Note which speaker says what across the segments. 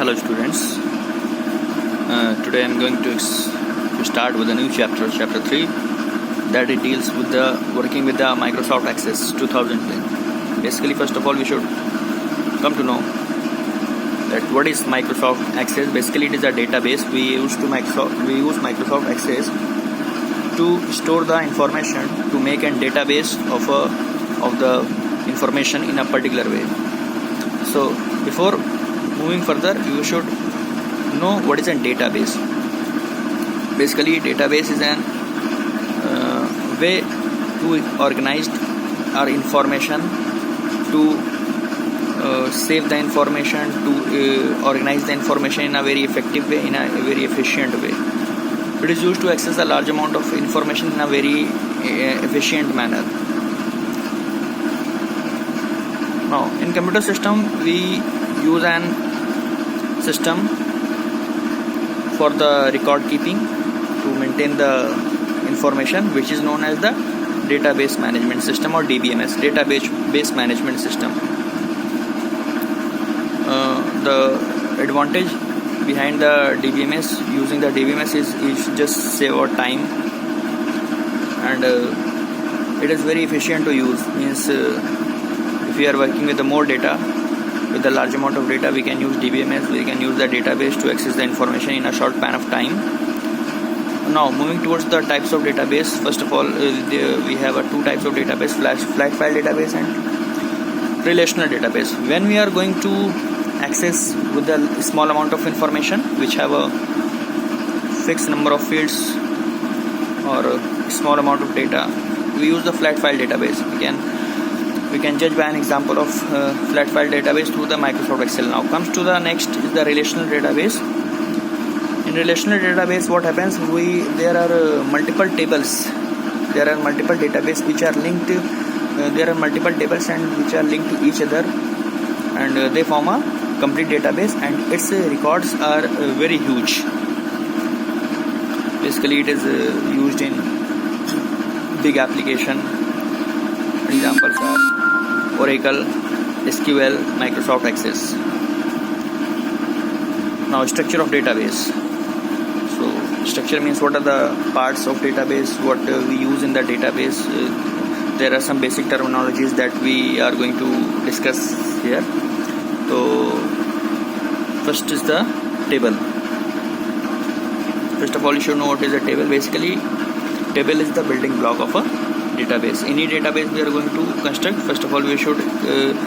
Speaker 1: Hello students, today I am going to start with a new chapter 3, that it deals with the working with the Microsoft Access 2010. Basically, first of all, we should come to know that what is Microsoft Access. Basically, it is a database we use Microsoft Access to store the information, to make a database of the information in a particular way. So before moving further, you should know what is a database. Basically, database is an way to organize our information, to save the information, to organize the information in a very effective way, in a very efficient way. It is used to access a large amount of information in a very efficient manner. Now, in computer system, we use an system for the record keeping to maintain the information, which is known as the database management system, or DBMS, database management system. The advantage behind the DBMS, using the DBMS, is just save our time, and it is very efficient to use. Means if we are working with the more data, with a large amount of data, we can use DBMS. We can use the database to access the information in a short span of time. Now, moving towards the types of database. First of all, we have two types of database: flat file database and relational database. When we are going to access with a small amount of information, which have a fixed number of fields or a small amount of data, we use the flat file database. We can judge by an example of flat file database through the Microsoft Excel. Now comes to the next is the relational database. In relational database, what happens? There are multiple tables. There are multiple databases which are linked. There are multiple tables and which are linked to each other, and they form a complete database, and its records are very huge. Basically, it is used in big application. Examples are Oracle, SQL, Microsoft Access. Now, structure of database. So, structure means what are the parts of database, what we use in the database. There are some basic terminologies that we are going to discuss here. So, first is the table. First of all, you should know what is a table. Basically, table is the building block of a database. Any database we are going to construct, first of all, we should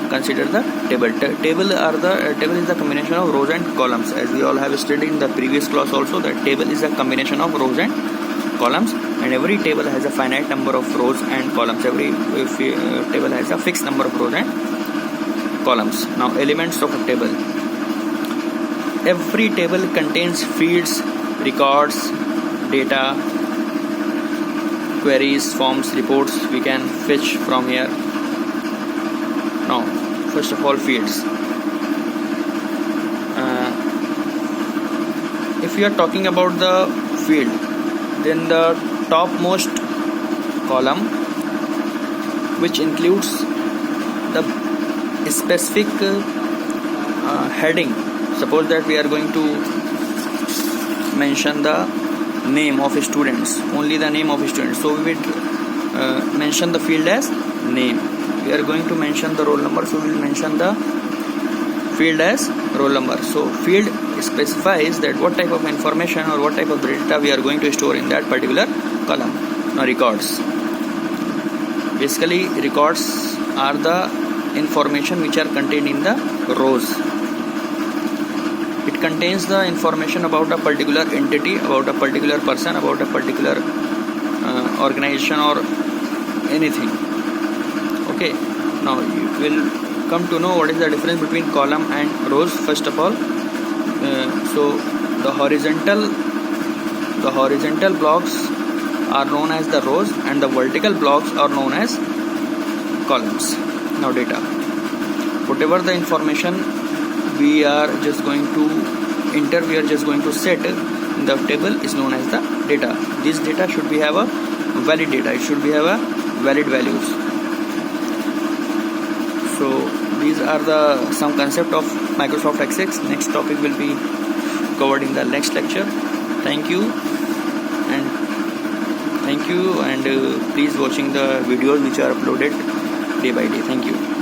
Speaker 1: consider the table. Table is the combination of rows and columns. As we all have studied in the previous class also, that table is a combination of rows and columns, and every table has a finite number of rows and columns. Every table has a fixed number of rows and columns. Now, elements of a table. Every table contains fields, records, data, queries, forms, reports we can fetch from here. Now, first of all, fields. If we are talking about the field, then the topmost column, which includes the specific heading. Suppose that we are going to mention the name of students, only the name of students. So we will mention the field as name. We are going to mention the roll number, so we will mention the field as roll number. So field specifies that what type of information or what type of data we are going to store in that particular column. Now, records. Basically, records are the information which are contained in the rows. It contains the information about a particular entity, about a particular person, about a particular organization or anything. Okay. Now you will come to know what is the difference between column and rows. First of all, so the horizontal blocks are known as the rows, and the vertical blocks are known as columns. Now, data. Whatever the information we are just going to enter, we are just going to set in the table is known as the data. This data should be have a valid data. It should be have a valid values. So these are the some concept of Microsoft Access. Next topic will be covered in the next lecture. Thank you, and please watching the videos which are uploaded day by day. Thank you.